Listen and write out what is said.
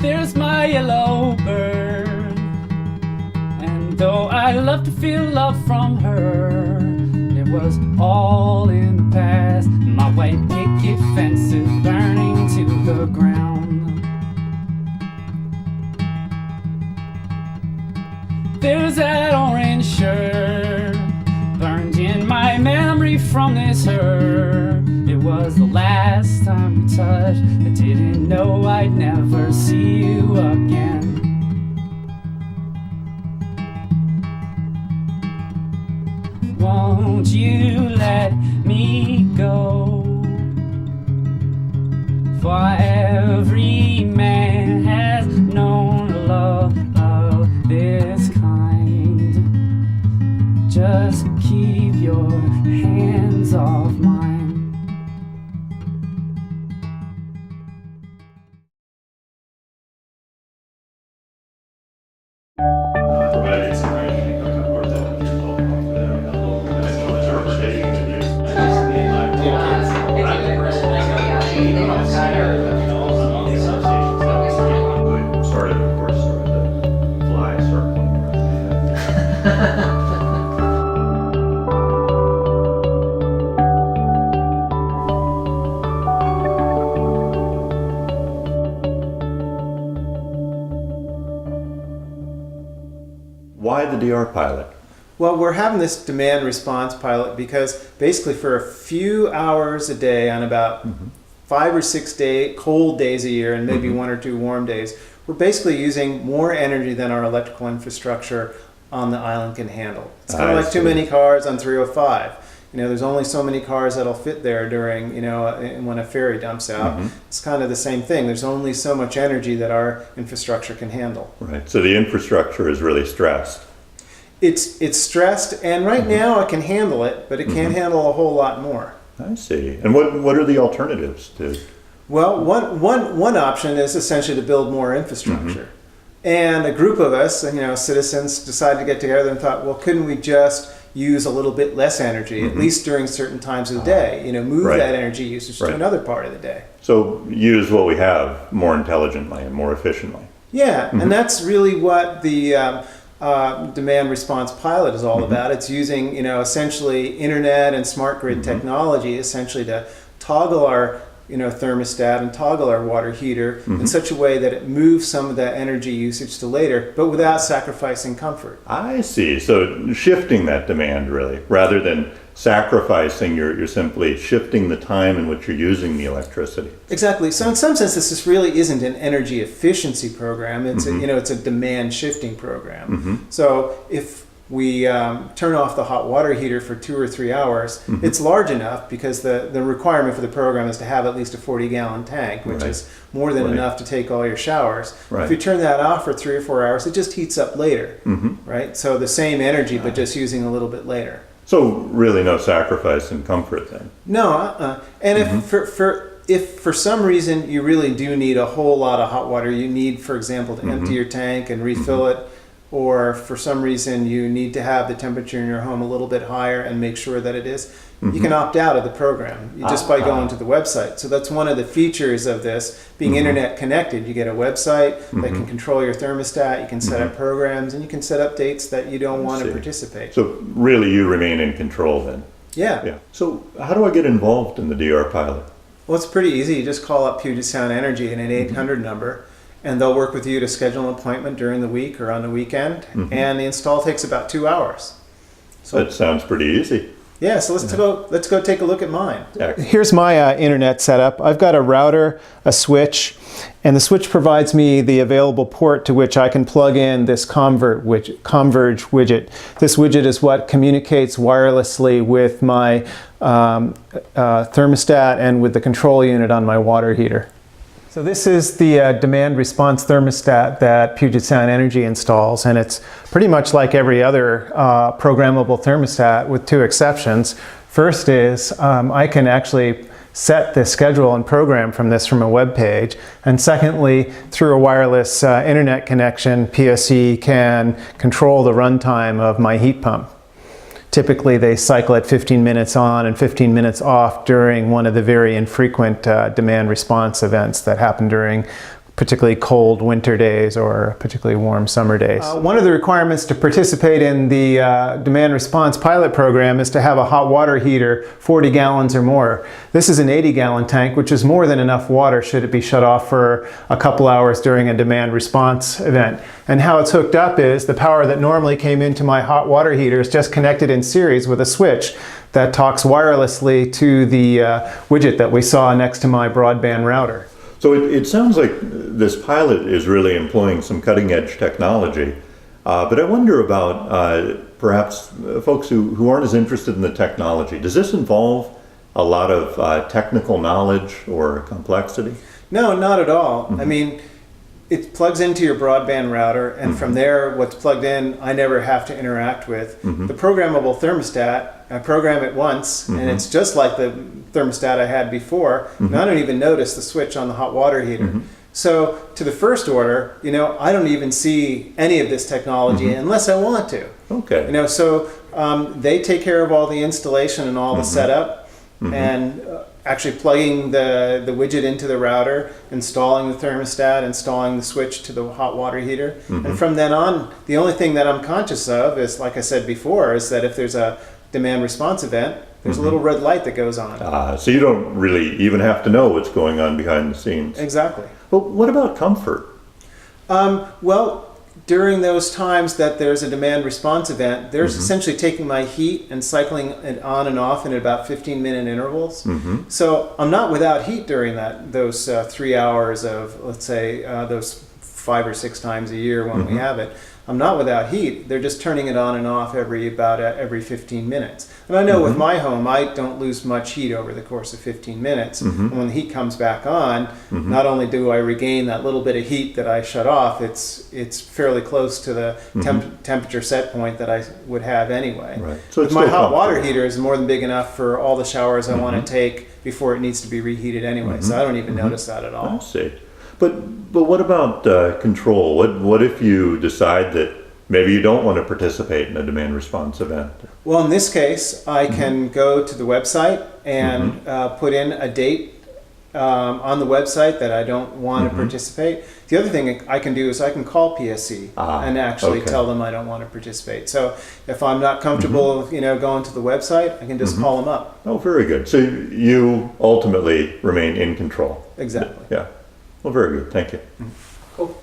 There's my yellow bird, and though I love to feel love from her, it was all in the past. My white picket fence is burning to the ground. There's that orange shirt burned in my memory from this hurt. It was the last time we touched. I didn't know I'd never see you again. Won't you let me go? For every man has known a love of this kind. Just keep your hands off mine. Why the DR pilot? Well, we're having this demand response pilot because basically for a few hours a day on about 5 or 6 cold days a year and maybe 1 or 2 warm days, we're basically using more energy than our electrical infrastructure on the island can handle. It's kind of like too many cars on 305. You know, there's only so many cars that'll fit there during, you know, when a ferry dumps out. It's kind of the same thing. There's only so much energy that our infrastructure can handle. Right. So the infrastructure is really stressed. It's stressed, and right now it can handle it, but it can't handle a whole lot more. I see. And what are the alternatives to? Well, one option is essentially to build more infrastructure. And a group of us, you know, citizens, decided to get together and thought, well, couldn't we just use a little bit less energy, at least during certain times of the day? You know, move that energy usage to another part of the day. So use what we have more intelligently and more efficiently. Yeah, and that's really what the demand response pilot is all about. It's using, you know, essentially internet and smart grid technology essentially to toggle our, you know, thermostat and toggle our water heater in such a way that it moves some of that energy usage to later, but without sacrificing comfort. I see. So shifting that demand really, rather than sacrificing, you're simply shifting the time in which you're using the electricity. Exactly. So in some sense, this really isn't an energy efficiency program. It's a, you know, it's a demand shifting program. So if we turn off the hot water heater for 2 or 3 hours, it's large enough because the requirement for the program is to have at least a 40-gallon tank, which is more than enough to take all your showers. If you turn that off for 3 or 4 hours, it just heats up later, right? So the same energy, but just using a little bit later. So really no sacrifice in comfort then? No, and if for some reason you really do need a whole lot of hot water, you need, for example, to empty your tank and refill it, or for some reason you need to have the temperature in your home a little bit higher and make sure that it is, you can opt out of the program just by going to the website. So that's one of the features of this, being internet connected. You get a website that can control your thermostat, you can set up programs, and you can set up dates that you don't want to participate. So really you remain in control then? Yeah. So how do I get involved in the DR pilot? Well, it's pretty easy. You just call up Puget Sound Energy at an 800 number, and they'll work with you to schedule an appointment during the week or on the weekend, and the install takes about 2 hours. So that sounds pretty easy. Yeah, so let's go take a look at mine. Here's my internet setup. I've got a router, a switch, and the switch provides me the available port to which I can plug in this Converge widget. This widget is what communicates wirelessly with my thermostat and with the control unit on my water heater. So this is the demand response thermostat that Puget Sound Energy installs, and it's pretty much like every other programmable thermostat with 2 exceptions. First is I can actually set the schedule and program from a web page, and secondly, through a wireless internet connection, PSE can control the runtime of my heat pump. Typically they cycle at 15 minutes on and 15 minutes off during one of the very infrequent demand response events that happen during particularly cold winter days or particularly warm summer days. One of the requirements to participate in the demand response pilot program is to have a hot water heater 40 gallons or more. This is an 80-gallon tank, which is more than enough water should it be shut off for a couple hours during a demand response event. And how it's hooked up is the power that normally came into my hot water heater is just connected in series with a switch that talks wirelessly to the widget that we saw next to my broadband router. So it sounds like this pilot is really employing some cutting-edge technology, but I wonder about perhaps folks who aren't as interested in the technology. Does this involve a lot of technical knowledge or complexity? No, not at all. I mean, it plugs into your broadband router, and from there, what's plugged in, I never have to interact with. The programmable thermostat, I program it once, and it's just like the thermostat I had before, and I don't even notice the switch on the hot water heater. So, to the first order, you know, I don't even see any of this technology unless I want to. Okay. You know, so they take care of all the installation and all the setup, and actually plugging the widget into the router, installing the thermostat, installing the switch to the hot water heater. And from then on, the only thing that I'm conscious of is, like I said before, is that if there's a demand response event, there's a little red light that goes on. So you don't really even have to know what's going on behind the scenes. Exactly. But what about comfort? Well, during those times that there's a demand response event, there's essentially taking my heat and cycling it on and off in about 15-minute intervals. So I'm not without heat during those 3 hours of, let's say, those 5 or 6 times a year when we have it. I'm not without heat. They're just turning it on and off every 15 minutes. And I know with my home, I don't lose much heat over the course of 15 minutes. And when the heat comes back on, not only do I regain that little bit of heat that I shut off, it's fairly close to the temperature set point that I would have anyway. Right. So it's my still hot water comfortable. heater is more than big enough for all the showers I want to take before it needs to be reheated anyway. So I don't even notice that at all. I see. But what about control? What if you decide that maybe you don't want to participate in a demand response event? Well, in this case, I can go to the website and put in a date on the website that I don't want to participate. The other thing I can do is I can call PSC and actually tell them I don't want to participate. So if I'm not comfortable, going to the website, I can just call them up. Oh, very good. So you ultimately remain in control. Exactly. Yeah. Well, very good. Thank you. Cool.